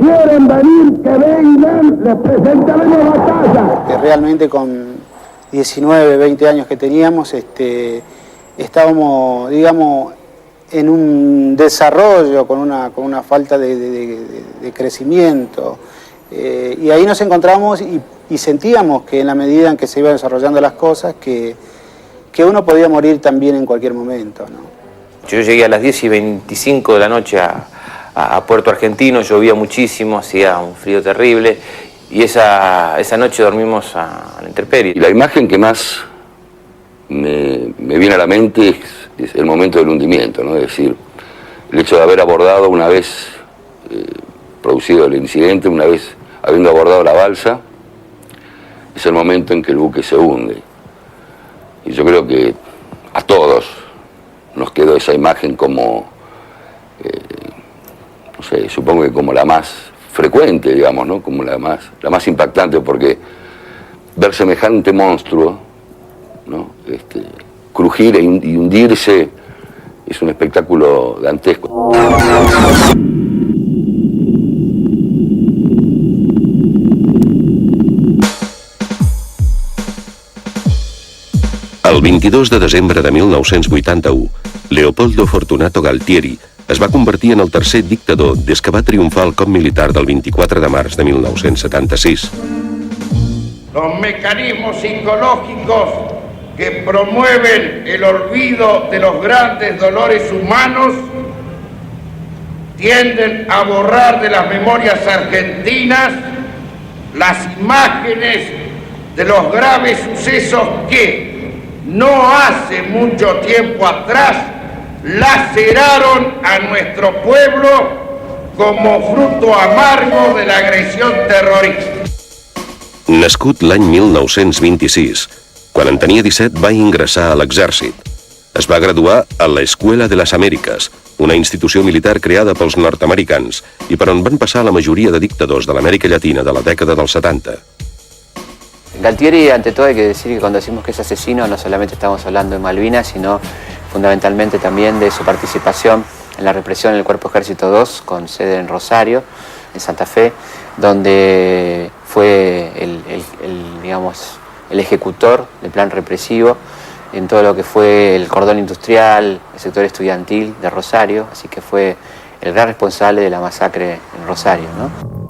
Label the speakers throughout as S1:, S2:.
S1: quieren venir, que vengan, les presentaremos batalla.
S2: Realmente con 19, 20 años que teníamos, estábamos, digamos, en un desarrollo con una falta de crecimiento. Y ahí nos encontramos y sentíamos que en la medida en que se iban desarrollando las cosas, que uno podía morir también en cualquier momento, ¿no?
S3: Yo llegué a las 10:25 de la noche a Puerto Argentino, llovía muchísimo, hacía un frío terrible, y esa noche dormimos a la intemperie.
S4: Y la imagen que más me viene a la mente es el momento del hundimiento, ¿no? Es decir, el hecho de haber abordado una vez producido el incidente, una vez habiendo abordado la balsa, es el momento en que el buque se hunde. Y yo creo que a todos nos quedó esa imagen como, no sé, supongo que como la más frecuente, digamos, ¿no? Como la más impactante, porque ver semejante monstruo, ¿no? Crujir y hundirse es un espectáculo dantesco.
S5: El 22 de desembre de 1981, Leopoldo Fortunato Galtieri es va convertir en el tercer dictador des que va triomfar el cop militar del 24 de març de 1976.
S6: Los mecanismos psicológicos que promueven el olvido de los grandes dolores humanos tienden a borrar de las memorias argentinas las imágenes de los graves sucesos que no hace mucho tiempo atrás laceraron a nuestro pueblo como fruto amargo de la agresión terrorista.
S5: Nascut l'any 1926, quan en tenia 17 va ingressar a l'exèrcit. Es va graduar a la Escuela de las Américas, una institució militar creada pels nord-americans i per on van passar la majoria de dictadors de l'Amèrica Llatina de la dècada dels 70.
S7: Galtieri, ante todo, hay que decir que cuando decimos que es asesino no solamente estamos hablando de Malvinas, sino fundamentalmente también de su participación en la represión del Cuerpo Ejército II, con sede en Rosario, en Santa Fe, donde fue el ejecutor del plan represivo en todo lo que fue el cordón industrial, el sector estudiantil de Rosario, así que fue el gran responsable de la masacre en Rosario, ¿no?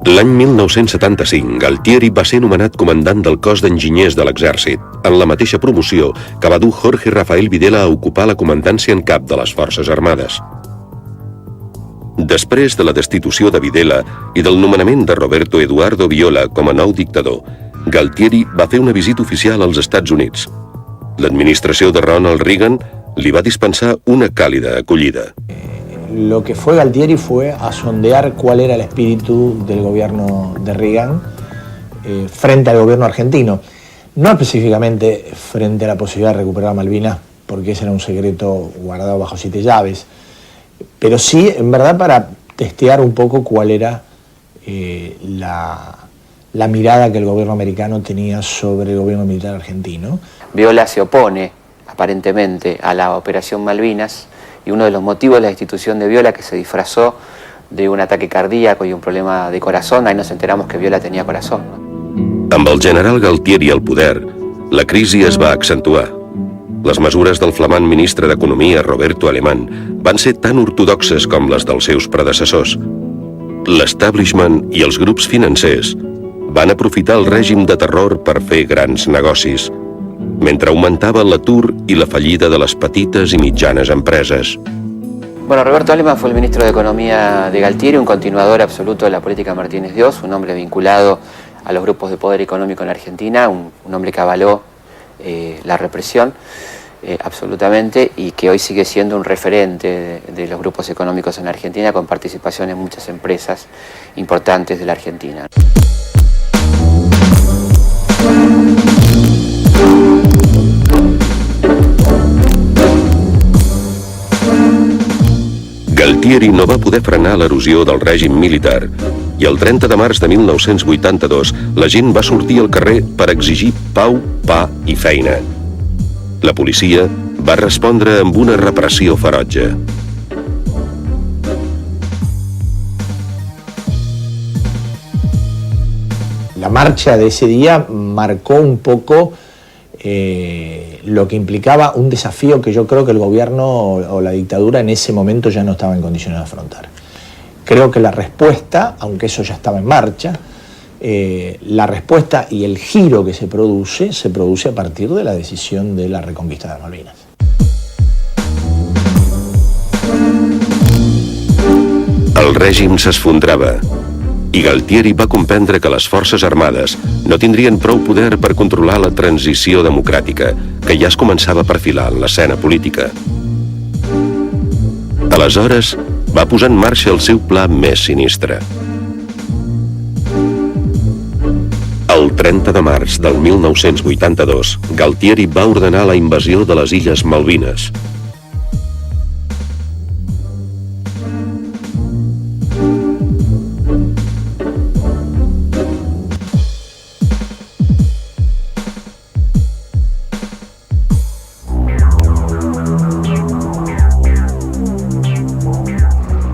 S5: L'any 1975, Galtieri va ser nomenat comandant del cos d'enginyers de l'exèrcit, en la mateixa promoció que va dur Jorge Rafael Videla a ocupar la comandància en cap de les Forces Armades. Després de la destitució de Videla i del nomenament de Roberto Eduardo Viola com a nou dictador, Galtieri va fer una visita oficial als Estats Units. L'administració de Ronald Reagan li va dispensar una càlida acollida.
S8: Lo que fue Galtieri fue a sondear cuál era el espíritu del gobierno de Reagan frente al gobierno argentino. No específicamente frente a la posibilidad de recuperar Malvinas, porque ese era un secreto guardado bajo 7 llaves, pero sí, en verdad, para testear un poco cuál era la mirada que el gobierno americano tenía sobre el gobierno militar argentino.
S7: Viola se opone, aparentemente, a la Operación Malvinas, y uno de los motivos de la destitución de Viola, que se disfrazó de un ataque cardíaco y un problema de corazón, ahí nos enteramos que Viola tenía corazón, ¿no?
S5: Amb el general Galtieri al poder, la crisi es va accentuar. Les mesures del flamant ministre d'Economia, Roberto Alemán, van ser tan ortodoxes com les dels seus predecessors. L'establishment i els grups financers van aprofitar el règim de terror per fer grans negocis, mentre augmentava l'atur i la fallida de les petites i mitjanes empreses.
S7: Bueno, Roberto Alemán fue el ministro de Economía de Galtieri, un continuador absoluto de la política Martínez Dios, un hombre vinculado a los grupos de poder económico en la Argentina, un hombre que avaló la represión absolutamente, y que hoy sigue siendo un referente de los grupos económicos en Argentina, con participación en muchas empresas importantes de la Argentina.
S5: Galtieri no va poder frenar l'erosió del règim militar i el 30 de març de 1982 la gent va sortir al carrer per exigir pau, pa i feina. La policia va respondre amb una repressió ferotge.
S8: la marcha de ese día marcó un poco lo que implicaba un desafío que yo creo que el gobierno o la dictadura en ese momento ya no estaba en condiciones de afrontar. Creo que la respuesta, aunque eso ya estaba en marcha, la respuesta y el giro que se produce a partir de la decisión de la reconquista de Malvinas.
S5: El règim s'esfondrava i Galtieri va comprendre que les forces armades no tindrien prou poder per controlar la transició democràtica que ja es començava a perfilar en l'escena política. Aleshores, va posar en marxa el seu pla més sinistre. El 30 de març del 1982, Galtieri va ordenar la invasió de les Illes Malvines.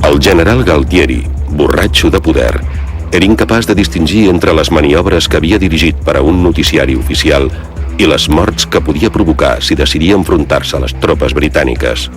S5: El general Galtieri, borratxo de poder, era incapaç de distingir entre les maniobres que havia dirigit per a un noticiari oficial i les morts que podia provocar si decidia enfrontar-se a les tropes britàniques.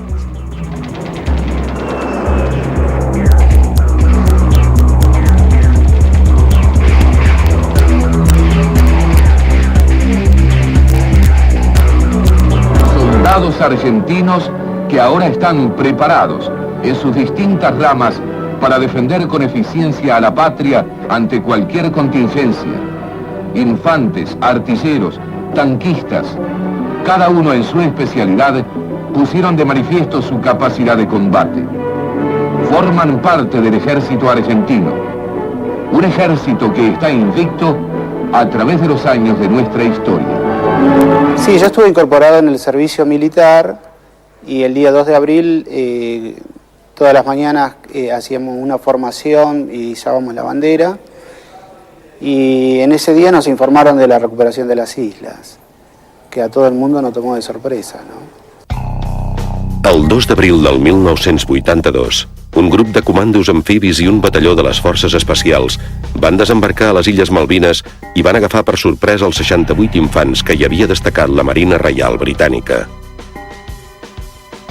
S9: Soldados argentinos que ahora están preparados en sus distintas ramas para defender con eficiencia a la patria ante cualquier contingencia. Infantes, artilleros, tanquistas, cada uno en su especialidad, pusieron de manifiesto su capacidad de combate. Forman parte del ejército argentino, un ejército que está invicto a través de los años de nuestra historia.
S2: Sí, yo estuve incorporado en el servicio militar y el día 2 de abril todas las mañanas hacíamos una formación y izábamos la bandera, y en ese día nos informaron de la recuperación de las islas, que a todo el mundo nos tomó de sorpresa, ¿no?
S5: El 2 d'abril del 1982, un grup de comandos amfibis i un batalló de les forces especials van desembarcar a les Illes Malvines i van agafar per sorpresa els 68 infants que hi havia destacat la Marina Reial Britànica.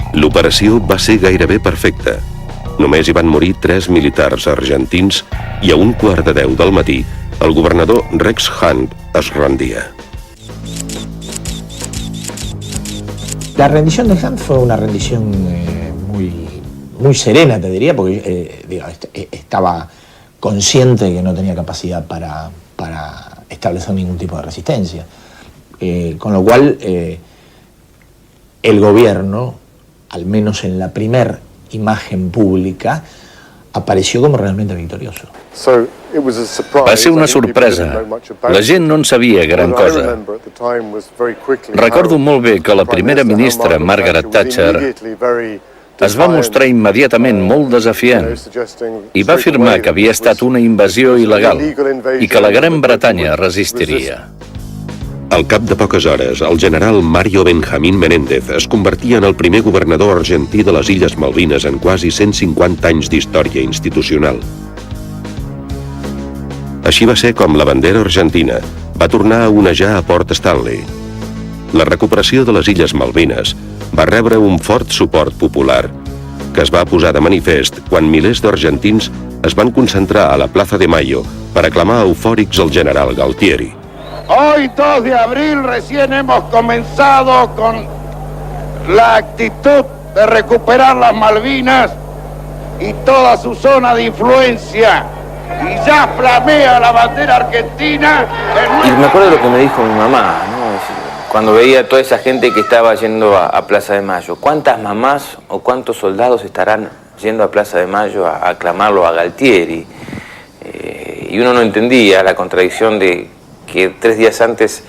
S5: L'operació va ser gairebé perfecta. Només hi van morir 3 militars argentins i a 1:15 del matí el governador Rex Hunt es rendia.
S8: La rendición de Hunt fue una rendición muy serena, te diría, porque estaba consciente de que no tenía capacidad para establecer ningún tipo de resistencia. Con lo cual, el gobierno, al menos en la primera imagen pública, apareció como realmente victorioso.
S10: Va ser una sorpresa. La gent no en sabia gran cosa. Recordo molt bé que la primera ministra, Margaret Thatcher, es va mostrar immediatament molt desafiant i va afirmar que havia estat una invasió il·legal i que la Gran Bretanya resistiria.
S5: Al cap de poques hores, el general Mario Benjamín Menéndez es convertia en el primer governador argentí de les Illes Malvines en quasi 150 anys d'història institucional. Així va ser com la bandera argentina va tornar a onejar a Port Stanley. La recuperació de les Illes Malvines va rebre un fort suport popular, que es va posar de manifest quan milers d'argentins es van concentrar a la Plaza de Mayo per aclamar eufòrics el general Galtieri.
S6: Hoy, 2 de abril, recién hemos comenzado con la actitud de recuperar las Malvinas y toda su zona de influencia. Y ya flamea la bandera argentina.
S3: Y me acuerdo lo que me dijo mi mamá, ¿no? Cuando veía a toda esa gente que estaba yendo a Plaza de Mayo. ¿Cuántas mamás o cuántos soldados estarán yendo a Plaza de Mayo a aclamarlo a Galtieri? Y uno no entendía la contradicción de que 3 días antes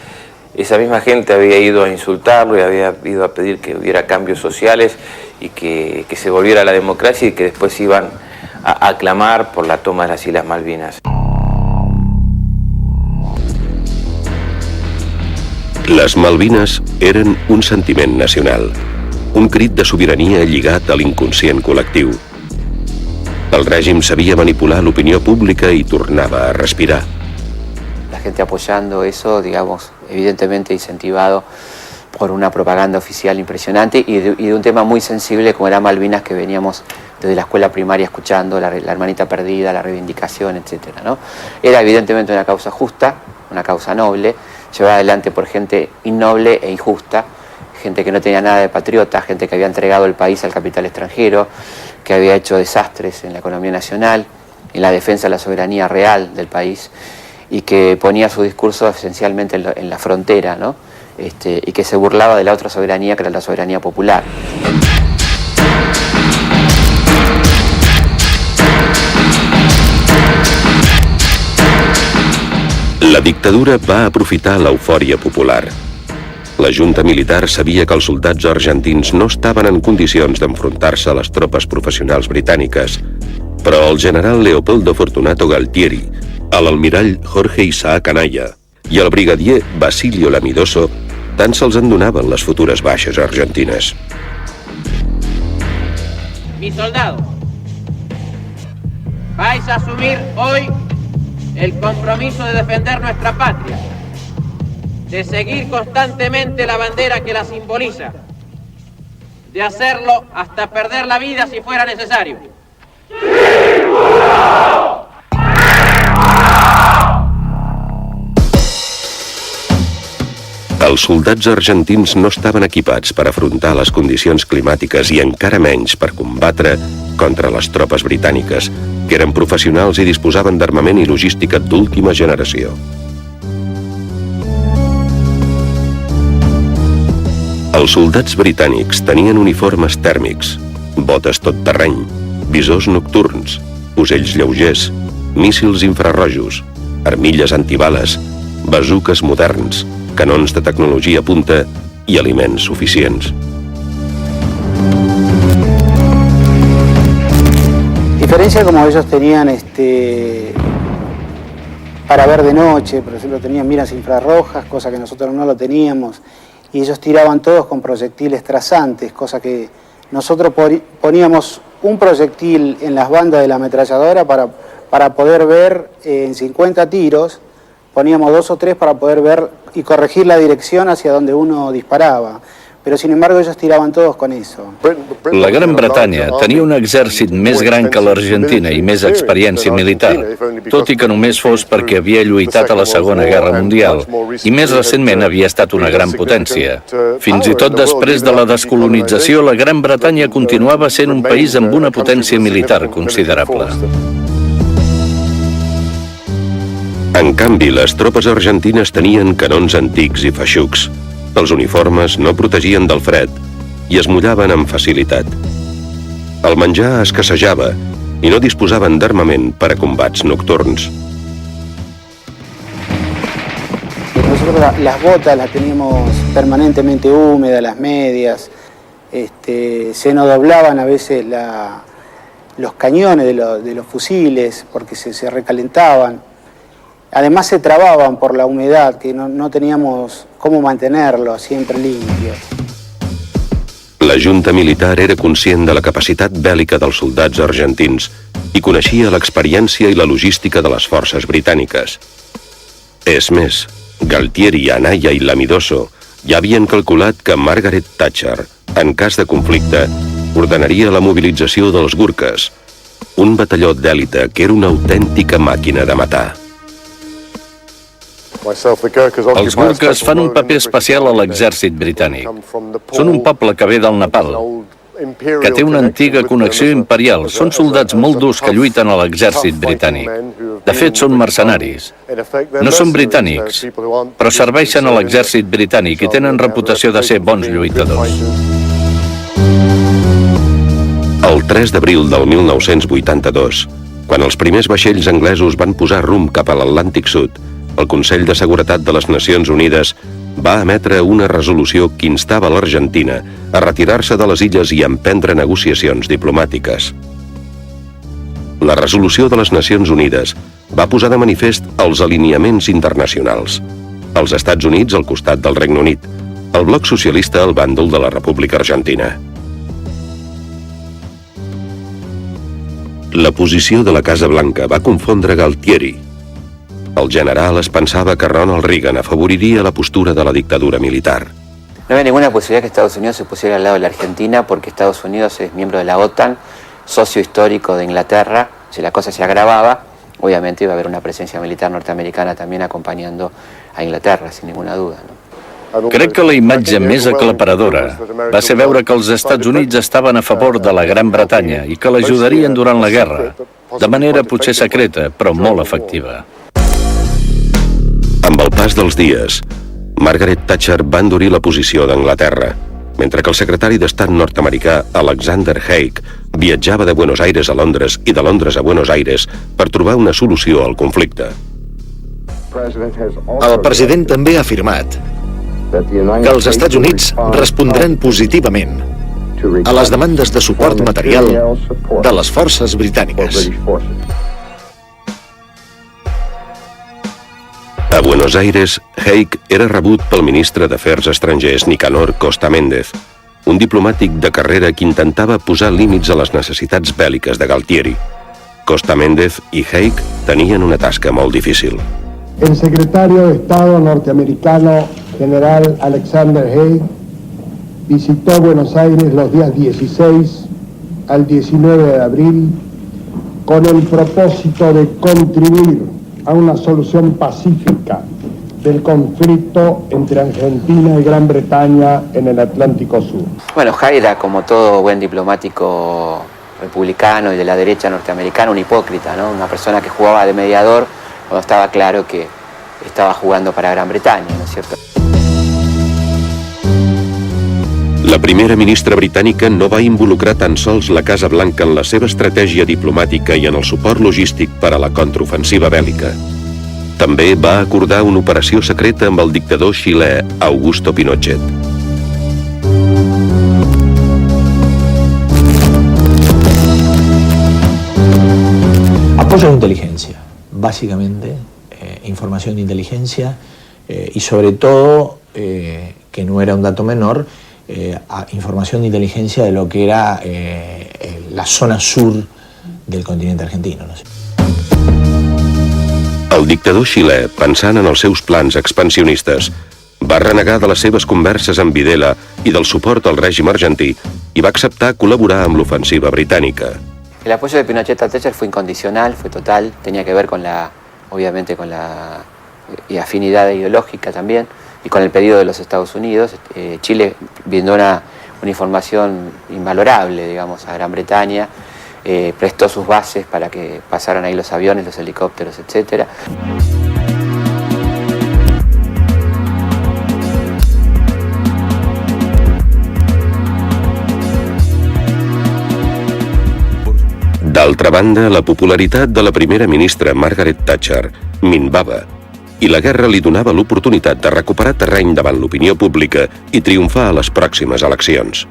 S3: esa misma gente había ido a insultarlo y había ido a pedir que hubiera cambios sociales y que se volviera a la democracia, y que después iban a aclamar por la toma de las Islas Malvinas.
S5: Les Malvines eren un sentiment nacional, un crit de sobirania lligat a l'inconscient col·lectiu. El règim sabia manipular l'opinió pública i tornava a respirar.
S7: gente apoyando eso, digamos, evidentemente incentivado por una propaganda oficial impresionante y de un tema muy sensible como era Malvinas, que veníamos desde la escuela primaria escuchando, la hermanita perdida, la reivindicación, etcétera, ¿no? Era evidentemente una causa justa, una causa noble, llevada adelante por gente innoble e injusta, gente que no tenía nada de patriota, gente que había entregado el país al capital extranjero, que había hecho desastres en la economía nacional, en la defensa de la soberanía real del país, y que ponía su discurso esencialmente en la frontera, ¿no? Y que se burlaba de la otra soberanía, que era la soberanía popular.
S5: La dictadura va aprofitar l'eufòria popular. La junta militar sabia que els soldats argentins no estaven en condicions d'enfrontar-se a les tropes professionals britàniques, però el general Leopoldo Fortunato Galtieri, l'almirall Jorge Isaac Anaya i el brigadier Basilio Lamidoso tant se'ls en donaven les futures baixes argentines.
S11: Mis soldados, vais a asumir hoy el compromiso de defender nuestra patria, de seguir constantemente la bandera que la simboliza, de hacerlo hasta perder la vida si fuera necesario.
S5: Els soldats argentins no estaven equipats per afrontar les condicions climàtiques i encara menys per combatre contra les tropes britàniques, que eren professionals i disposaven d'armament i logística d'última generació. Els soldats britànics tenien uniformes tèrmics, botes tot terreny, visors nocturns, fusells lleugers, míssils infrarrojos, armilles antibales, bazuques moderns, canons de tecnologia punta i aliments suficients.
S2: Diferencia como ellos tenían para ver de noche, por ejemplo, tenían miras infrarrojas, cosa que nosotros no lo teníamos, y ellos tiraban todos con proyectiles trazantes, cosa que nosotros poníamos un proyectil en las bandas de la ametralladora para poder ver en 50 tiros, poníamos 2 o 3 para poder ver y corregir la dirección hacia donde uno disparaba. Però, sin embargo, ellos tiraven todos con eso.
S10: La Gran Bretanya tenia un exèrcit més gran que l'Argentina i més experiència militar, tot i que només fos perquè havia lluitat a la Segona Guerra Mundial i més recentment havia estat una gran potència. Fins i tot després de la descolonització, la Gran Bretanya continuava sent un país amb una potència militar considerable.
S5: En canvi, les tropes argentines tenien canons antics i feixucs. Els uniformes no protegien del fred i es mullaven amb facilitat. El menjar escassejava i no disposaven d'armament per a combats nocturns.
S2: Nosotros las botas las teníamos permanentemente húmedas, las medias, se nos doblaban a veces los cañones de los fusiles porque se recalentaban. Además se trababan por la humedad, que no teníamos cómo mantenerlo siempre limpio.
S5: La junta militar era conscient de la capacitat bèl·lica dels soldats argentins i coneixia l'experiència i la logística de les forces britàniques. És més, Galtieri, Anaya i Lamidoso ja havien calculat que Margaret Thatcher, en cas de conflicte, ordenaria la mobilització dels Gurkhes, un batalló d'èlite que era una autèntica màquina de matar.
S10: Els Gurkhes fan un paper especial a l'exèrcit britànic. Són un poble que ve del Nepal, que té una antiga connexió imperial. Són soldats molt durs que lluiten a l'exèrcit britànic. De fet, són mercenaris. No són britànics, però serveixen a l'exèrcit britànic i tenen reputació de ser bons lluitadors.
S5: El 3 d'abril del 1982, quan els primers vaixells anglesos van posar rumb cap a l'Atlàntic Sud, el Consell de Seguretat de les Nacions Unides va emetre una resolució que instava l'Argentina a retirar-se de les illes i a emprendre negociacions diplomàtiques. La resolució de les Nacions Unides va posar de manifest els alineaments internacionals. Els Estats Units al costat del Regne Unit, el bloc socialista al bàndol de la República Argentina. La posició de la Casa Blanca va confondre Galtieri. El general es pensava que Ronald Reagan afavoriria la postura de la dictadura militar.
S7: No había ninguna posibilidad que Estados Unidos se pusiera al lado de la Argentina porque Estados Unidos es miembro de la OTAN, socio histórico de Inglaterra. Si la cosa se agravaba, obviamente iba a haber una presencia militar norteamericana también acompañando a Inglaterra, sin ninguna duda, no?
S10: Crec que la imatge més aclaparadora va ser veure que els Estats Units estaven a favor de la Gran Bretanya i que l'ajudarien durant la guerra, de manera potser secreta, però molt efectiva.
S5: Amb el pas dels dies, Margaret Thatcher va endurir la posició d'Anglaterra, mentre que el secretari d'Estat nord-americà Alexander Haig viatjava de Buenos Aires a Londres i de Londres a Buenos Aires per trobar una solució al conflicte.
S12: El president també ha afirmat que els Estats Units respondran positivament a les demandes de suport material de les forces britàniques.
S5: A Buenos Aires, Haig era rebut pel ministre d'Afers Estrangers Nicanor Costa Méndez, un diplomàtic de carrera que intentava posar límits a les necessitats bèl·liques de Galtieri. Costa Méndez i Haig tenien una tasca molt difícil.
S1: El secretario de Estado norteamericano, general Alexander Haig, visitó Buenos Aires los días 16 al 19 de abril con el propósito de contribuir a una solución pacífica del conflicto entre Argentina y Gran Bretaña en el Atlántico Sur.
S7: Bueno, Haig era, como todo buen diplomático republicano y de la derecha norteamericana, un hipócrita, ¿no? Una persona que jugaba de mediador cuando estaba claro que estaba jugando para Gran Bretaña, ¿no es cierto?
S5: La primera ministra britànica no va involucrar tan sols la Casa Blanca en la seva estratègia diplomàtica i en el suport logístic per a la contraofensiva bèl·lica. També va acordar una operació secreta amb el dictador xilè Augusto Pinochet.
S8: Apoyo de inteligencia, básicamente, información de inteligencia y sobre todo, que no era un dato menor, información de inteligencia de lo que era la zona sur del continente argentino. No sé.
S5: El dictador xilè, pensant en els seus plans expansionistes, va renegar de les seves converses amb Videla i del suport al règim argentí i va acceptar col·laborar amb l'ofensiva britànica.
S7: El apoyo de Pinochet a Thatcher fue incondicional, fue total, tenía que ver con obviamente con la afinidad ideológica también, y con el pedido de los Estados Unidos. Chile brindó una información invalorable, digamos, a Gran Bretaña, prestó sus bases para que pasaran ahí los aviones, los helicópteros, etc.
S5: D'altra banda, la popularitat de la primera ministra Margaret Thatcher minvava i la guerra li donava l'oportunitat de recuperar terreny davant l'opinió pública i triomfar a les pròximes eleccions.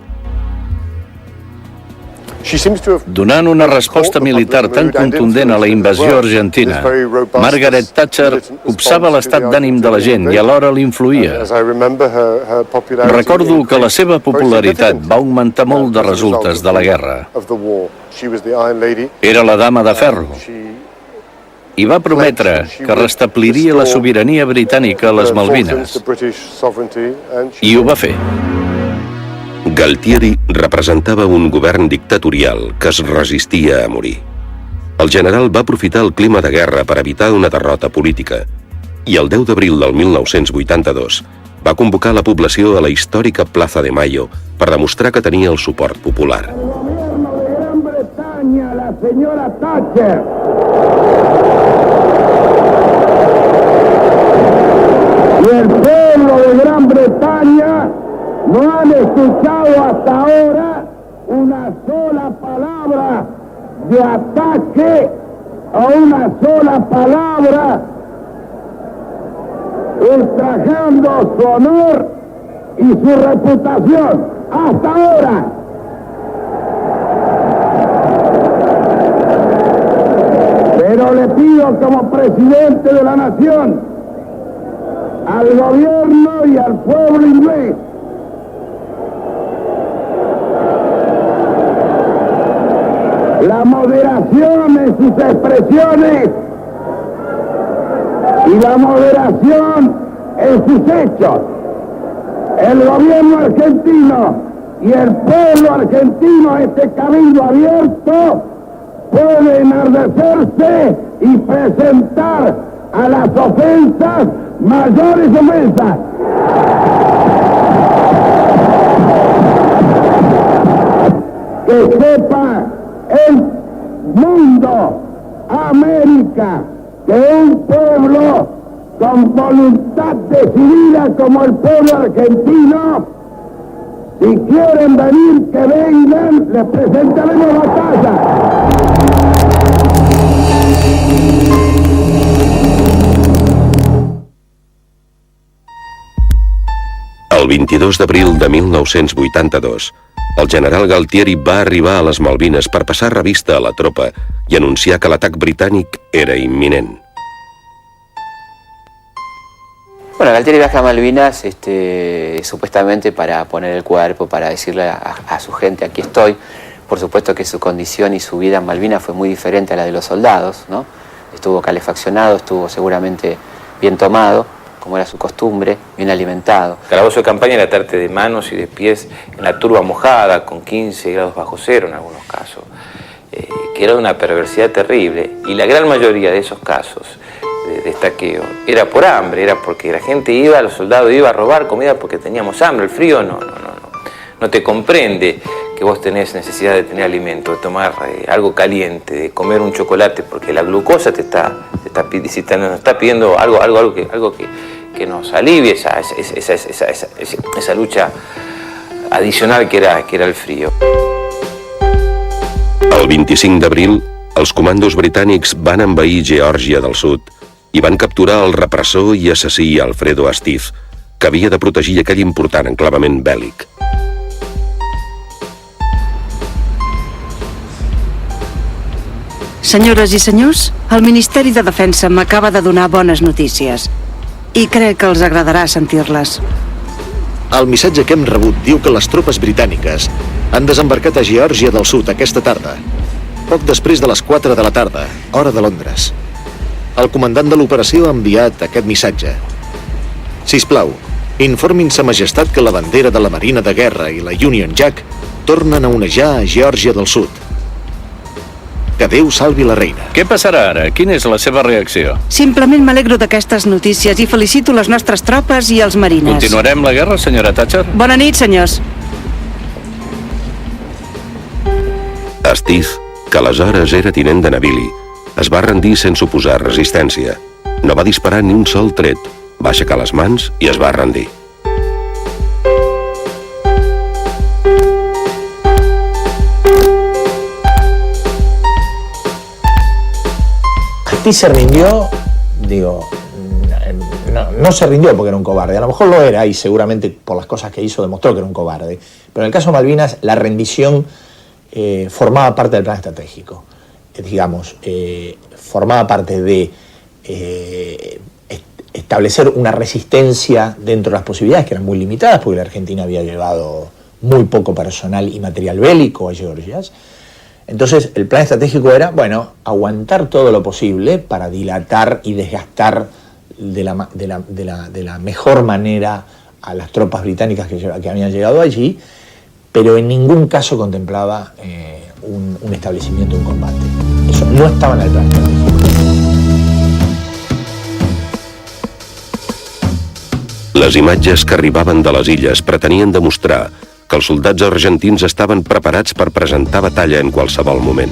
S10: Donant una resposta militar tan contundent a la invasió argentina, Margaret Thatcher copsava l'estat d'ànim de la gent i alhora l'influïa. Recordo que la seva popularitat va augmentar molt de resultes de la guerra. Era la dama de ferro i va prometre que restabliria la sobirania britànica a les Malvines. I ho va fer.
S5: Galtieri representava un govern dictatorial que es resistia a morir. El general va aprofitar el clima de guerra per evitar una derrota política i el 10 d'abril del 1982 va convocar la població a la històrica Plaza de Mayo per demostrar que tenia el suport popular.
S1: El gobierno de Gran Bretaña, la señora Thatcher. Y el pueblo de Gran Bretaña no han escuchado hasta ahora una sola palabra de ataque a una sola palabra ultrajando su honor y su reputación. Hasta ahora. Pero le pido como presidente de la nación al gobierno y al pueblo inglés la moderación en sus expresiones
S6: y la moderación en sus hechos. El gobierno argentino y el pueblo argentino, este cabildo abierto, puede enardecerse y presentar a las ofensas mayores ofensas. Que sepa el mundo, América, que un pueblo con voluntad decidida como el pueblo argentino, si quieren venir, que vengan, les presentaremos batalla.
S5: El 22 d'abril de 1982, el general Galtieri va arribar a les Malvines per passar revista a la tropa i anunciar que l'atac britànic era imminent.
S7: Bueno, Galtieri viaja a Malvinas supuestamente para poner el cuerpo, para decirle a su gente, aquí estoy. Por supuesto que su condición y su vida en Malvinas fue muy diferente a la de los soldados, ¿no? Estuvo calefaccionado, estuvo seguramente bien tomado, como era su costumbre, bien alimentado.
S3: Calabozo de campaña era atarte de manos y de pies en la turba mojada, con 15 grados bajo cero en algunos casos, que era de una perversidad terrible. Y la gran mayoría de esos casos de estaqueo era por hambre, era porque la gente iba, los soldados iban a robar comida porque teníamos hambre. El frío no te comprende que vos tenés necesidad de tener alimento, de tomar algo caliente, de comer un chocolate, porque la glucosa te está pidiendo algo que nos alivie esa lucha adicional que era el frío.
S5: El 25 d'abril, els comandos britànics van envair Geòrgia del Sud i van capturar el repressor i assassí Alfredo Astiz, que havia de protegir aquell important enclavament bèl·lic.
S13: Senyores i senyors, el Ministeri de Defensa m'acaba de donar bones notícies i crec que els agradarà sentir-les.
S12: El missatge que hem rebut diu que les tropes britàniques han desembarcat a Geòrgia del Sud aquesta tarda, poc després de les 4 de la tarda, hora de Londres. El comandant de l'operació ha enviat aquest missatge. Sisplau, informin Sa Majestat que la bandera de la Marina de Guerra i la Union Jack tornen a onejar a Geòrgia del Sud. Que Déu salvi la reina.
S10: Què passarà ara? Quina és la seva reacció?
S13: Simplement m'alegro d'aquestes notícies i felicito les nostres tropes i els marines.
S10: Continuarem la guerra, senyora Thatcher?
S13: Bona nit, senyors.
S5: Astiz, que aleshores era tinent de navili, es va rendir sense oposar resistència. No va disparar ni un sol tret, va aixecar les mans i es va rendir.
S8: Astiz se rindió, no se rindió porque era un cobarde, a lo mejor lo era y seguramente por las cosas que hizo demostró que era un cobarde, pero en el caso de Malvinas la rendición formaba parte del plan estratégico, formaba parte de establecer una resistencia dentro de las posibilidades que eran muy limitadas porque la Argentina había llevado muy poco personal y material bélico a Georgia. Entonces el plan estratégico era, bueno, aguantar todo lo posible para dilatar y desgastar de la mejor manera a las tropas británicas que habían llegado allí, pero en ningún caso contemplaba un establecimiento, un combate. Eso no estaba en el plan estratégico.
S5: Les imatges que arribaven de les illes pretenien demostrar que els soldats argentins estaven preparats per presentar batalla en qualsevol moment.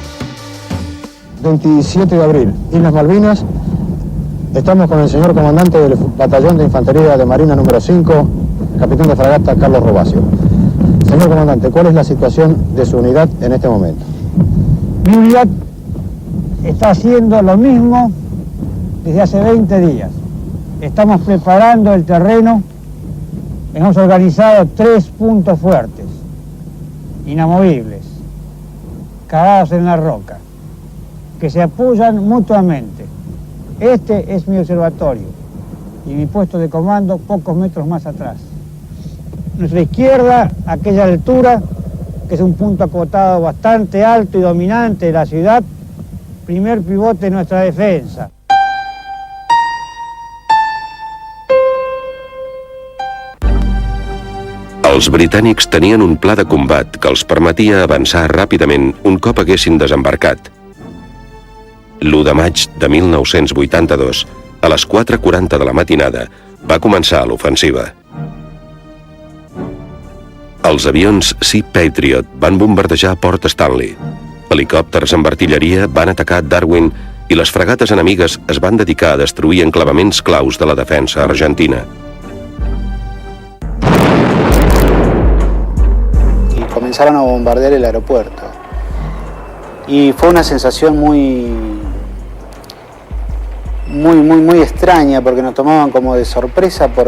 S14: 27 de abril, Islas Malvinas. Estamos con el señor comandante del Batallón de Infantería de Marina número 5, capitán de fragata Carlos Robacio. Señor comandante, ¿cuál es la situación de su unidad en este momento?
S15: Mi unidad está haciendo lo mismo desde hace 20 días. Estamos preparando el terreno. Hemos organizado 3 puntos fuertes, inamovibles, cavados en la roca, que se apoyan mutuamente. Este es mi observatorio y mi puesto de comando pocos metros más atrás. A nuestra izquierda, aquella altura, que es un punto acotado bastante alto y dominante de la ciudad, primer pivote de nuestra defensa.
S5: Els britànics tenien un pla de combat que els permetia avançar ràpidament un cop haguessin desembarcat. L'1 de maig de 1982, a les 4:40 de la matinada, va començar l'ofensiva. Els avions Sea Patriot van bombardejar Port Stanley. Helicòpters amb artilleria van atacar Darwin i les fragates enemigues es van dedicar a destruir enclavaments claus de la defensa argentina.
S2: Y comenzaron a bombardear el aeropuerto. Y fue una sensación muy extraña, porque nos tomaban como de sorpresa por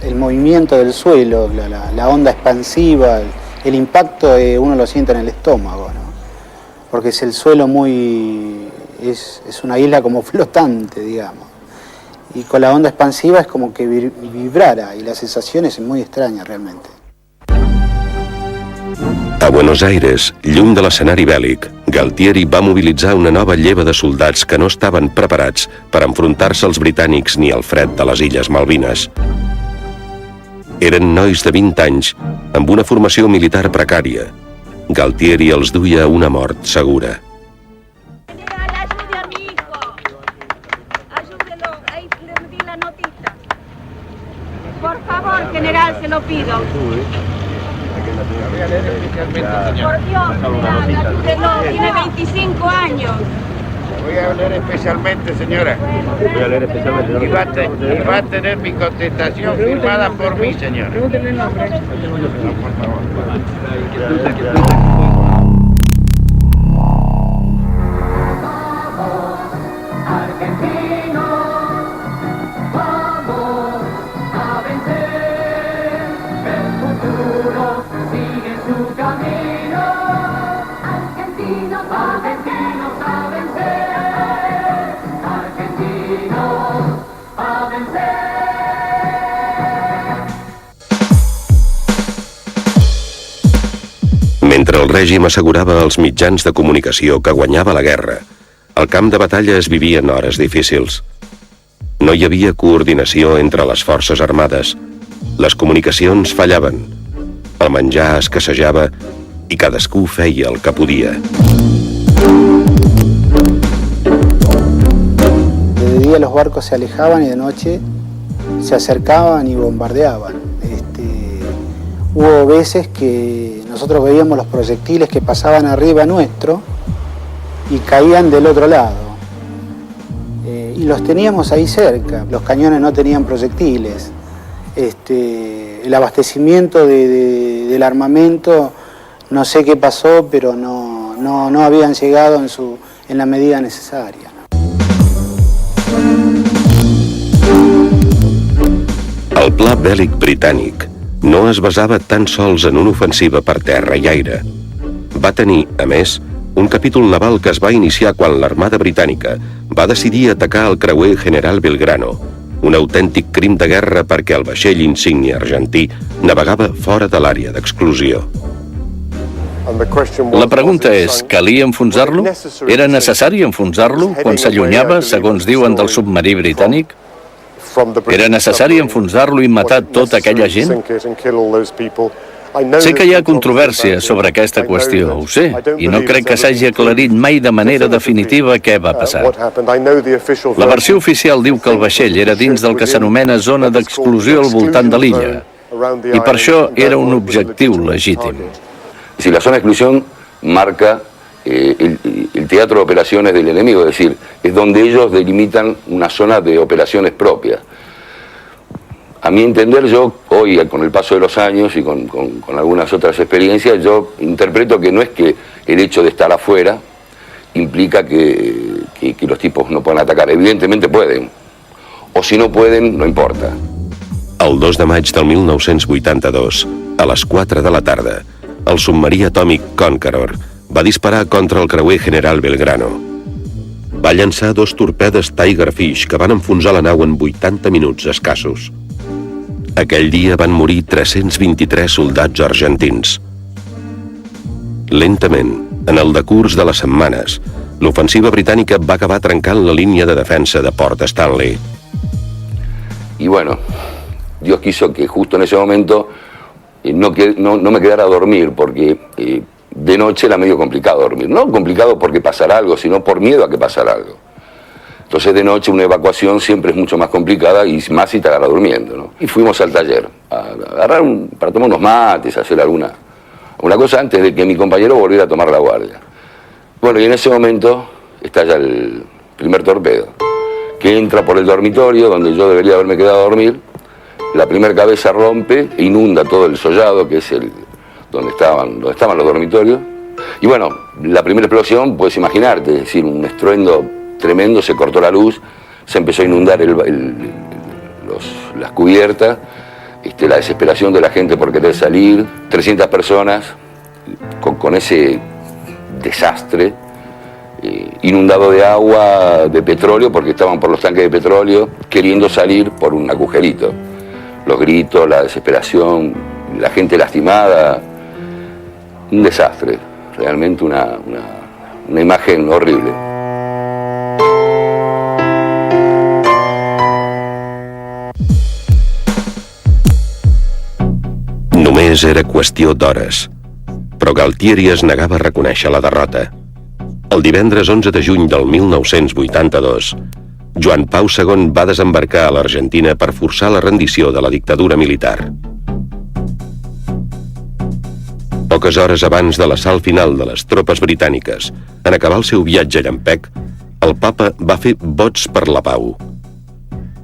S2: el movimiento del suelo, la onda expansiva, el impacto uno lo siente en el estómago, ¿no? Porque es el suelo es una isla como flotante, digamos, y con la onda expansiva es como que vibrara, y la sensación es muy extraña realmente.
S5: A Buenos Aires, lluny de l'escenari bèl·lic, Galtieri va mobilitzar una nova lleva de soldats que no estaven preparats per enfrontar-se als britànics ni al fred de les Illes Malvines. Eren nois de 20 anys, amb una formació militar precària. Galtieri els duia a una mort segura.
S16: Por favor, general, se lo pido. Por Dios, general, ayúdelo, tiene 25 años.
S6: Voy a leer especialmente, señora. Voy a leer especialmente. Y va a tener mi contestación firmada por mí, señora. Pregúntenle el nombre. No, por favor.
S5: Mentre el règim assegurava als mitjans de comunicació que guanyava la guerra, al camp de batalla es vivien hores difícils. No hi havia coordinació entre les forces armades, les comunicacions fallaven, el menjar escassejava i cadascú feia el que podia.
S2: De día los barcos se alejaban y de noche se acercaban y bombardeaban. Hubo veces que nosotros veíamos los proyectiles que pasaban arriba nuestro y caían del otro lado. Y los teníamos ahí cerca, los cañones no tenían proyectiles. El abastecimiento del armamento, no sé qué pasó, pero no habían llegado en la medida necesaria.
S5: El pla bèl·lic britànic no es basava tan sols en una ofensiva per terra i aire. Va tenir, a més, un capítol naval que es va iniciar quan l'Armada Britànica va decidir atacar el creuer General Belgrano, un autèntic crim de guerra perquè el vaixell insígnia argentí navegava fora de l'àrea d'exclusió.
S10: La pregunta és, calia enfonsar-lo? Era necessari enfonsar-lo quan s'allunyava, segons diuen, del submarí britànic? Era necessari enfonsar-lo i matar tota aquella gent? Sé que hi ha controvèrsia sobre aquesta qüestió, ho sé, i no crec que s'hagi aclarit mai de manera definitiva què va passar. La versió oficial diu que el vaixell era dins del que s'anomena zona d'exclusió al voltant de l'illa, i per això era un objectiu legítim.
S4: Si la zona de exclusión marca el teatro de operaciones del enemigo, es decir, es donde ellos delimitan una zona de operaciones propias. A mi entender, yo hoy, con el paso de los años y con algunas otras experiencias, yo interpreto que no es que el hecho de estar afuera implica que los tipos no puedan atacar. Evidentemente pueden, o si no pueden, no importa.
S5: El 2 de maig del 1982, a les 4 de la tarda, el submarí atòmic Conqueror va disparar contra el creuer General Belgrano. Va llançar 2 torpedes Tigerfish que van enfonsar la nau en 80 minuts escassos. Aquell dia van morir 323 soldats argentins. Lentament, en el decurs de les setmanes, l'ofensiva britànica va acabar trencant la línia de defensa de Port Stanley.
S4: Y bueno, Dios quiso que justo en ese momento no me quedara a dormir, porque de noche era medio complicado dormir. No complicado porque pasara algo, sino por miedo a que pasara algo. Entonces de noche una evacuación siempre es mucho más complicada y más si te agarra durmiendo, ¿no? Y fuimos al taller para tomar unos mates, hacer alguna cosa antes de que mi compañero volviera a tomar la guardia. Bueno, y en ese momento estalla el primer torpedo, que entra por el dormitorio donde yo debería haberme quedado a dormir. La primera cabeza rompe e inunda todo el sollado, que es donde estaban los dormitorios. Y bueno, la primera explosión, puedes imaginarte, es decir, un estruendo tremendo, se cortó la luz, se empezó a inundar las cubiertas, la desesperación de la gente por querer salir, 300 personas con ese desastre, inundado de agua, de petróleo, porque estaban por los tanques de petróleo, queriendo salir por un agujerito. Los gritos, la desesperación, la gente lastimada, un desastre, realmente una imagen horrible.
S5: Només era qüestió d'hores, però Galtieri es negava a reconèixer la derrota. El divendres 11 de juny del 1982, Joan Pau II va desembarcar a l'Argentina per forçar la rendició de la dictadura militar. Poques hores abans de l'assalt final de les tropes britàniques, en acabar el seu viatge llampec, el papa va fer vots per la pau.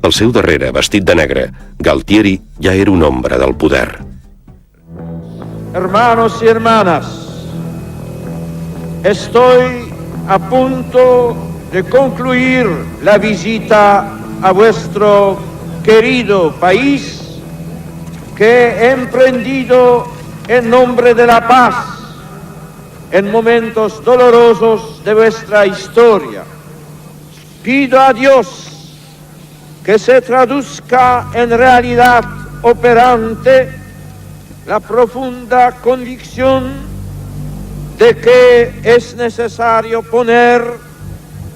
S5: Al seu darrere, vestit de negre, Galtieri ja era un hombre del poder.
S17: Hermanos y hermanas, estoy a punto de concluir la visita a vuestro querido país que he emprendido en nombre de la paz en momentos dolorosos de vuestra historia. Pido a Dios que se traduzca en realidad operante la profunda convicción de que es necesario poner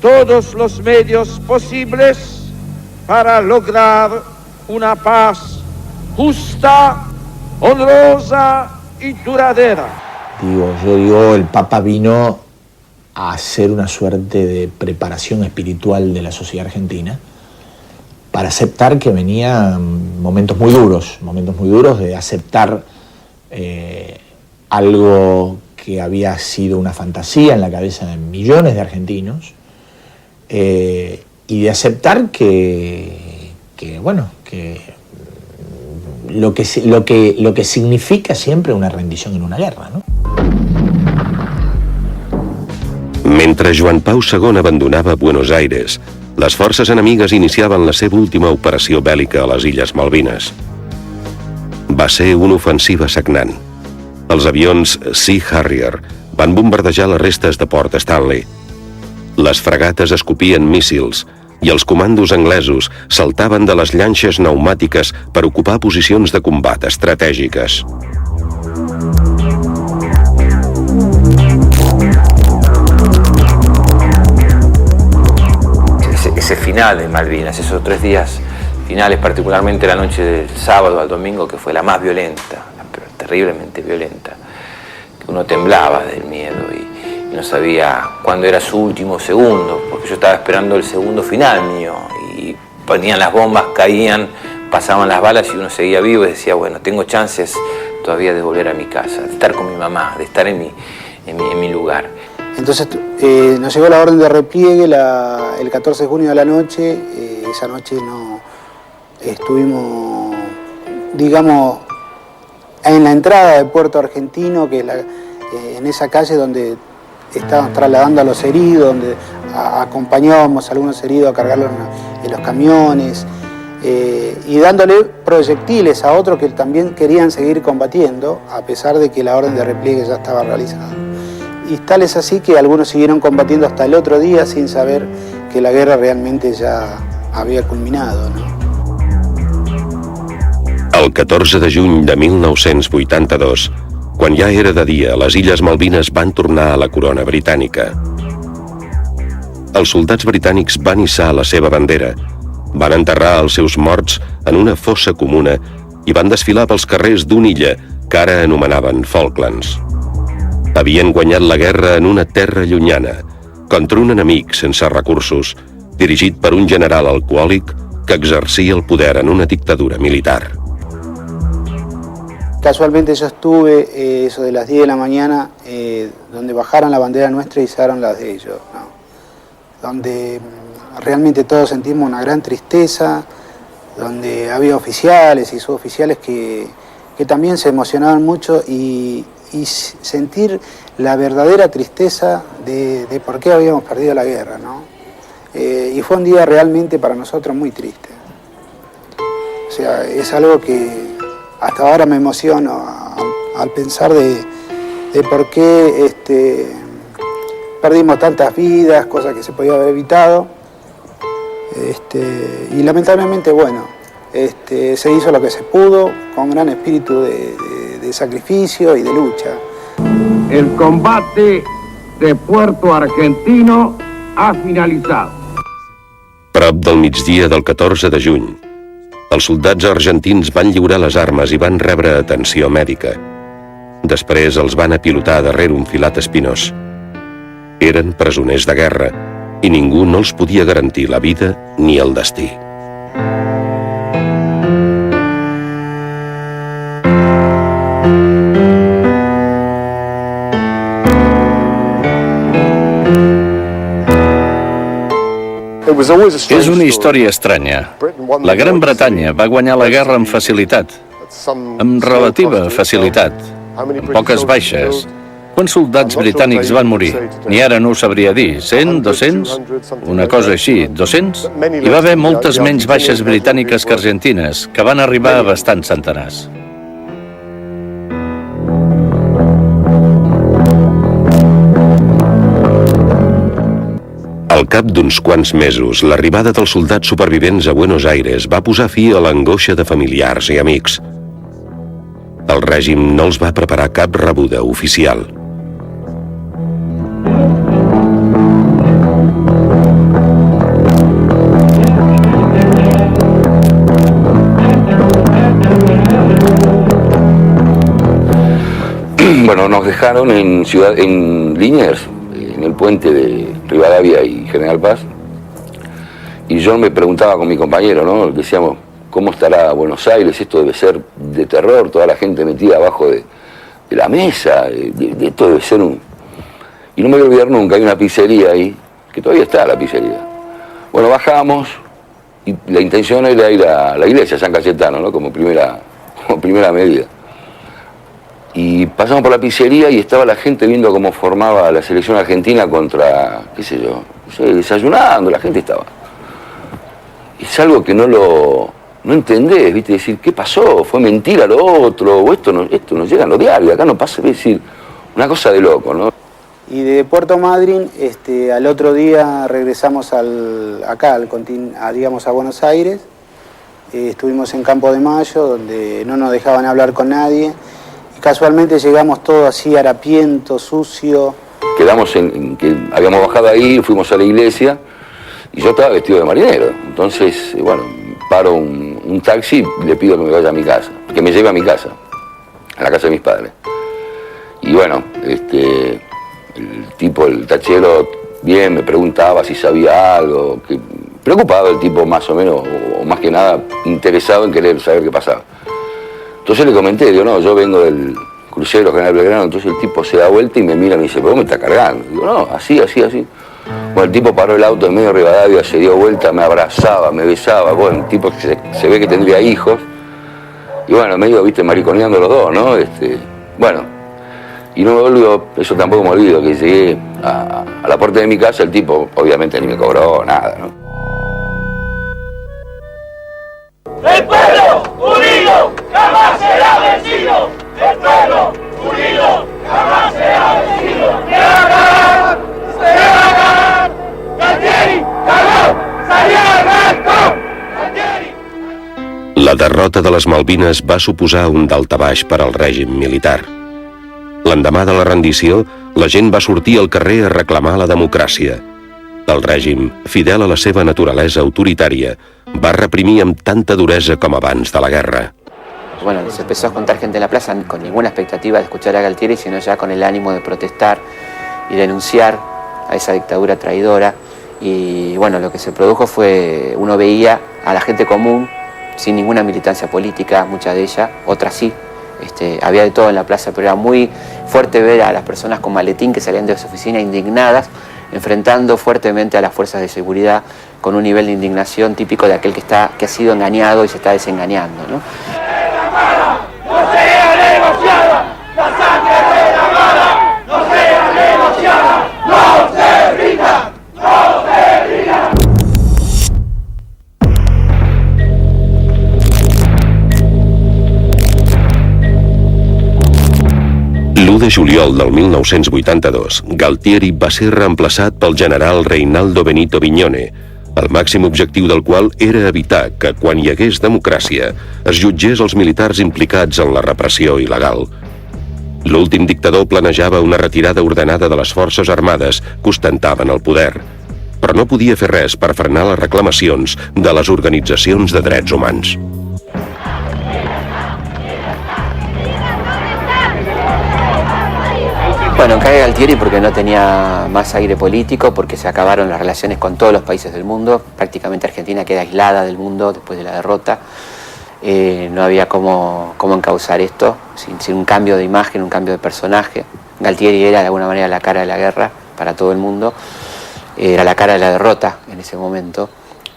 S17: todos los medios posibles para lograr una paz justa, honrosa y duradera.
S8: Yo digo, el Papa vino a hacer una suerte de preparación espiritual de la sociedad argentina para aceptar que venían momentos muy duros de aceptar algo que había sido una fantasía en la cabeza de millones de argentinos, y de aceptar que lo que significa siempre una rendición en una guerra, ¿no?
S5: Mentre Joan Pau II abandonava Buenos Aires, les forces enemigues iniciaven la seva última operació bèl·lica a les Illes Malvines. Va ser una ofensiva sagnant. Els avions Sea Harrier van bombardejar les restes de Port Stanley. Les fragates escopien míssils i els comandos anglesos saltaven de les llanxes pneumàtiques per ocupar posicions de combat estratègiques.
S3: Ese final de Malvinas, esos 3 días finales, particularmente la noche del sábado al domingo, que fue la más violenta, terriblemente violenta, que uno temblaba del miedo y no sabía cuándo era su último segundo, porque yo estaba esperando el segundo final mío, y ponían las bombas, caían, pasaban las balas y uno seguía vivo y decía, bueno, tengo chances todavía de volver a mi casa, de estar con mi mamá, de estar en mi lugar.
S2: Entonces nos llegó la orden de repliegue el 14 de junio a la noche. Esa noche no estuvimos, digamos, en la entrada de Puerto Argentino, que es en esa calle donde estaban trasladando a los heridos, donde acompañábamos a algunos heridos a cargarlos en los camiones, y dándole proyectiles a otros que también querían seguir combatiendo, a pesar de que la orden de repliegue ya estaba realizada. Y tal es así que algunos siguieron combatiendo hasta el otro día sin saber que la guerra realmente ya había culminado, ¿no?
S5: El 14 de juny de 1982, quan ja era de dia, les Illes Malvines van tornar a la corona britànica. Els soldats britànics van hissar la seva bandera, van enterrar els seus morts en una fossa comuna i van desfilar pels carrers d'una illa que ara anomenaven Falklands. Havien guanyat la guerra en una terra llunyana, contra un enemic sense recursos, dirigit per un general alcohòlic que exercia el poder en una dictadura militar.
S2: Casualmente yo estuve eso de las 10 de la mañana, donde bajaron la bandera nuestra y izaron las de ellos, ¿no? Donde realmente todos sentimos una gran tristeza, donde había oficiales y suboficiales que también se emocionaban mucho y sentir la verdadera tristeza de por qué habíamos perdido la guerra, ¿no? Y fue un día realmente para nosotros muy triste. O sea, es algo que hasta ahora me emociono al pensar de por qué perdimos tantas vidas, cosas que se podía haber evitado. Y lamentablemente, bueno, se hizo lo que se pudo, con gran espíritu de sacrificio y de lucha.
S6: El combate de Puerto Argentino ha finalitzat.
S5: Prop del migdia del 14 de juny, els soldats argentins van lliurar les armes i van rebre atenció mèdica. Després els van apilotar darrere un filat espinós. Eren presoners de guerra i ningú no els podia garantir la vida ni el destí.
S10: És una història estranya. La Gran Bretanya va guanyar la guerra amb facilitat, amb relativa facilitat, amb poques baixes. Quants soldats britànics van morir? Ni ara no ho sabria dir. 100, 200? Una cosa així, 200? Hi va haver moltes menys baixes britàniques que argentines, que van arribar a bastants centenars.
S5: Al cap d'uns quants mesos, l'arribada dels soldats supervivents a Buenos Aires va posar fi a l'angoixa de familiars i amics. El règim no els va preparar cap rebuda oficial.
S4: Bueno, nos dejaron en Liniers, en el puente de Rivadavia y General Paz, y yo me preguntaba con mi compañero, ¿no? Decíamos, ¿cómo estará Buenos Aires? Esto debe ser de terror, toda la gente metida abajo de la mesa, esto debe ser un... Y no me voy a olvidar nunca, hay una pizzería ahí, que todavía está la pizzería. Bueno, bajamos y la intención era ir a la iglesia San Cayetano, ¿no? Como primera medida. Y pasamos por la pizzería y estaba la gente viendo cómo formaba la selección argentina contra, qué sé yo, desayunando, la gente estaba. Es algo que no entendés, ¿viste? Decir, ¿qué pasó? ¿Fue mentira lo otro? ¿O esto no llega en los diarios? Acá no pasa, es decir, una cosa de loco, ¿no?
S2: Y de Puerto Madryn, al otro día regresamos a Buenos Aires. Estuvimos en Campo de Mayo, donde no nos dejaban hablar con nadie. Casualmente llegamos todos así harapiento, sucio.
S4: Quedamos en que habíamos bajado ahí, fuimos a la iglesia y yo estaba vestido de marinero. Entonces, bueno, paro un taxi y le pido que me vaya a mi casa, que me lleve a mi casa, a la casa de mis padres. Y bueno, el tipo, el tachero, bien, me preguntaba si sabía algo, preocupado el tipo más o menos, o más que nada interesado en querer saber qué pasaba. Entonces le comenté, digo, no, yo vengo del crucero General Belgrano. Entonces el tipo se da vuelta y me mira y me dice, ¿pero me está cargando? Digo, no, así. Bueno, el tipo paró el auto en medio de Rivadavia, se dio vuelta, me abrazaba, me besaba. Bueno, el tipo se ve que tendría hijos. Y bueno, medio, viste, mariconeando los dos, ¿no? Bueno, y no me olvido, eso tampoco me olvido, que llegué a la puerta de mi casa, el tipo obviamente ni me cobró nada, ¿no?
S18: ¡El pueblo unido jamás será vencido! ¡El pueblo unido jamás será vencido! ¡Se va a ganar! ¡Se va a ganar! ¡Galtieri, cagó! ¡Salió al barco! ¡Galtieri!
S5: La derrota de les Malvines va suposar un daltabaix per al règim militar. L'endemà de la rendició, la gent va sortir al carrer a reclamar la democràcia. El règim, fidel a la seva naturalesa autoritària, va reprimir amb tanta duresa com abans de la guerra.
S7: Bueno, se empezó a juntar gente en la plaza con ninguna expectativa de escuchar a Galtieri, sino ya con el ánimo de protestar y denunciar a esa dictadura traidora. Y bueno, lo que se produjo fue, uno veía a la gente común, sin ninguna militancia política, muchas de ellas, otras sí. Había de todo en la plaza, pero era muy fuerte ver a las personas con maletín que salían de su oficina indignadas, enfrentando fuertemente a las fuerzas de seguridad con un nivel de indignación típico de aquel que ha sido engañado y se está desengañando, ¿no?
S18: ¡No sea negociada! ¡La sangre derramada! ¡No sea negociada! ¡No se rinda! ¡No se rinda!
S5: L'1 de juliol del 1982, Galtieri va ser reemplaçat pel general Reinaldo Benito Viñone, el màxim objectiu del qual era evitar que, quan hi hagués democràcia, es jutgés els militars implicats en la repressió il·legal. L'últim dictador planejava una retirada ordenada de les forces armades que ostentaven el poder, però no podia fer res per frenar les reclamacions de les organitzacions de drets humans.
S7: Bueno, cae Galtieri porque no tenía más aire político, porque se acabaron las relaciones con todos los países del mundo. Prácticamente Argentina queda aislada del mundo después de la derrota. No había cómo encauzar esto sin un cambio de imagen, un cambio de personaje. Galtieri era de alguna manera la cara de la guerra para todo el mundo. Era la cara de la derrota en ese momento.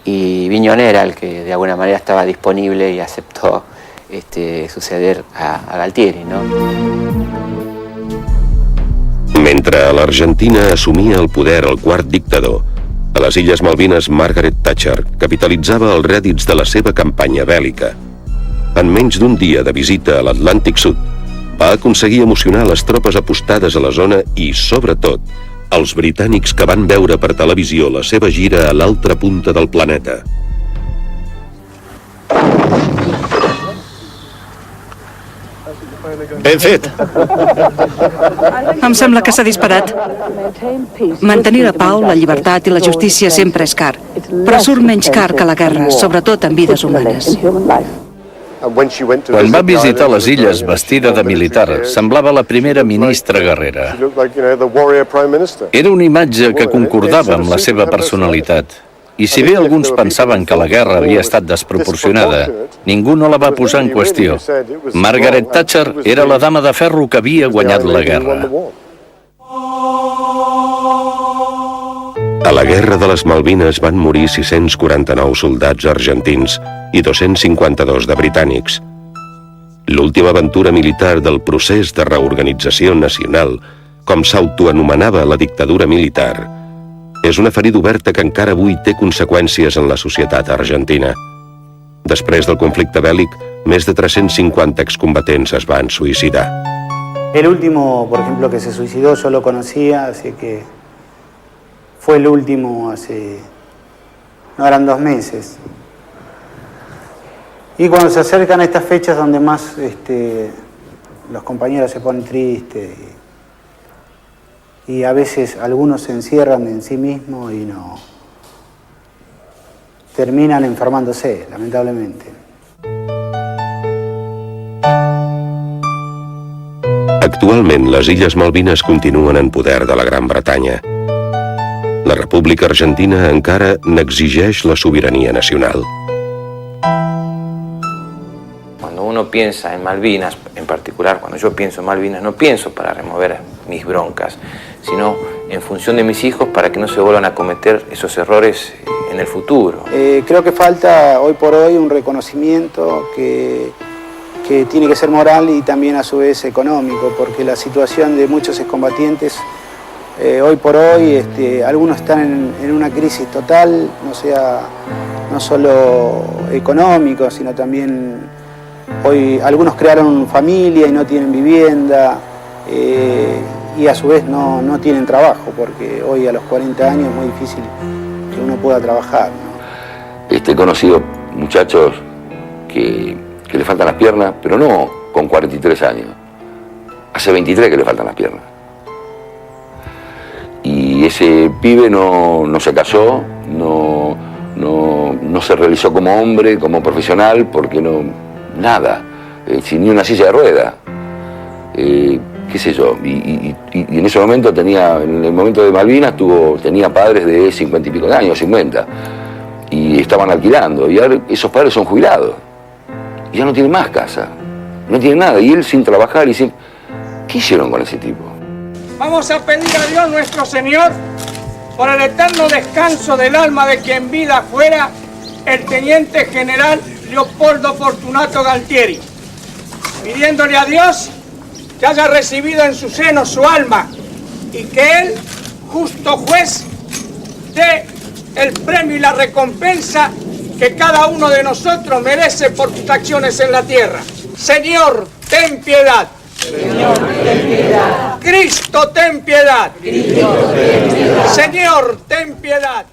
S7: Y Viñone era el que de alguna manera estaba disponible y aceptó suceder a Galtieri, ¿no?
S5: Mentre a l'Argentina assumia el poder el quart dictador, a les Illes Malvines Margaret Thatcher capitalitzava els rèdits de la seva campanya bèl·lica. En menys d'un dia de visita a l'Atlàntic Sud, va aconseguir emocionar les tropes apostades a la zona i, sobretot, els britànics que van veure per televisió la seva gira a l'altra punta del planeta.
S10: Ben fet.
S13: Em sembla que s'ha disparat. Mantenir la pau, la llibertat i la justícia sempre és car, però surt menys car que la guerra, sobretot en vides humanes.
S10: Quan va visitar les illes vestida de militar, semblava la primera ministra guerrera. Era una imatge que concordava amb la seva personalitat. I si bé alguns pensaven que la guerra havia estat desproporcionada, ningú no la va posar en qüestió. Margaret Thatcher era la dama de ferro que havia guanyat la guerra.
S5: A la Guerra de les Malvines van morir 649 soldats argentins i 252 de britànics. L'última aventura militar del procés de reorganització nacional, com s'autoanomenava la dictadura militar, és una ferida oberta que encara avui té conseqüències en la societat argentina. Després del conflicte bèl·lic, més de 350 excombatents es van suïcidar.
S2: El último, por ejemplo, que se suicidó, yo lo conocía, así que fue el último hace, no eran 2 meses. Y cuando se acercan a estas fechas donde más los compañeros se ponen tristes y a veces algunos se encierran en sí mismos y no terminan enfermándose, lamentablemente.
S5: Actualment, les Illes Malvines continuen en poder de la Gran Bretanya. La República Argentina encara n'exigeix la sobirania nacional.
S3: Cuando uno piensa en Malvinas, en particular, cuando yo pienso en Malvinas, no pienso para remover mis broncas, sino en función de mis hijos para que no se vuelvan a cometer esos errores en el futuro.
S2: Creo que falta hoy por hoy un reconocimiento que tiene que ser moral y también a su vez económico, porque la situación de muchos excombatientes hoy por hoy, algunos están en una crisis total, no solo económico, sino también hoy algunos crearon familia y no tienen vivienda y a su vez no tienen trabajo, porque hoy a los 40 años es muy difícil que uno pueda trabajar, ¿no?
S4: He conocido muchachos que le faltan las piernas, pero no con 43 años. Hace 23 que le faltan las piernas. Y ese pibe no se casó, no se realizó como hombre, como profesional, porque nada. sin ni una silla de rueda. Qué sé yo, y en ese momento en el momento de Malvinas tenía padres de 50 y pico de años, 50, y estaban alquilando, y ahora esos padres son jubilados, y ya no tienen más casa, no tienen nada, y él sin trabajar, ¿qué hicieron con ese tipo?
S19: Vamos a pedir a Dios nuestro Señor por el eterno descanso del alma de quien vida fuera el teniente general Leopoldo Fortunato Galtieri, pidiéndole a Dios que haya recibido en su seno su alma y que Él, justo juez, dé el premio y la recompensa que cada uno de nosotros merece por sus acciones en la tierra. Señor, ten piedad. Señor, ten piedad. Cristo, ten piedad. Cristo, ten piedad. Señor, ten piedad.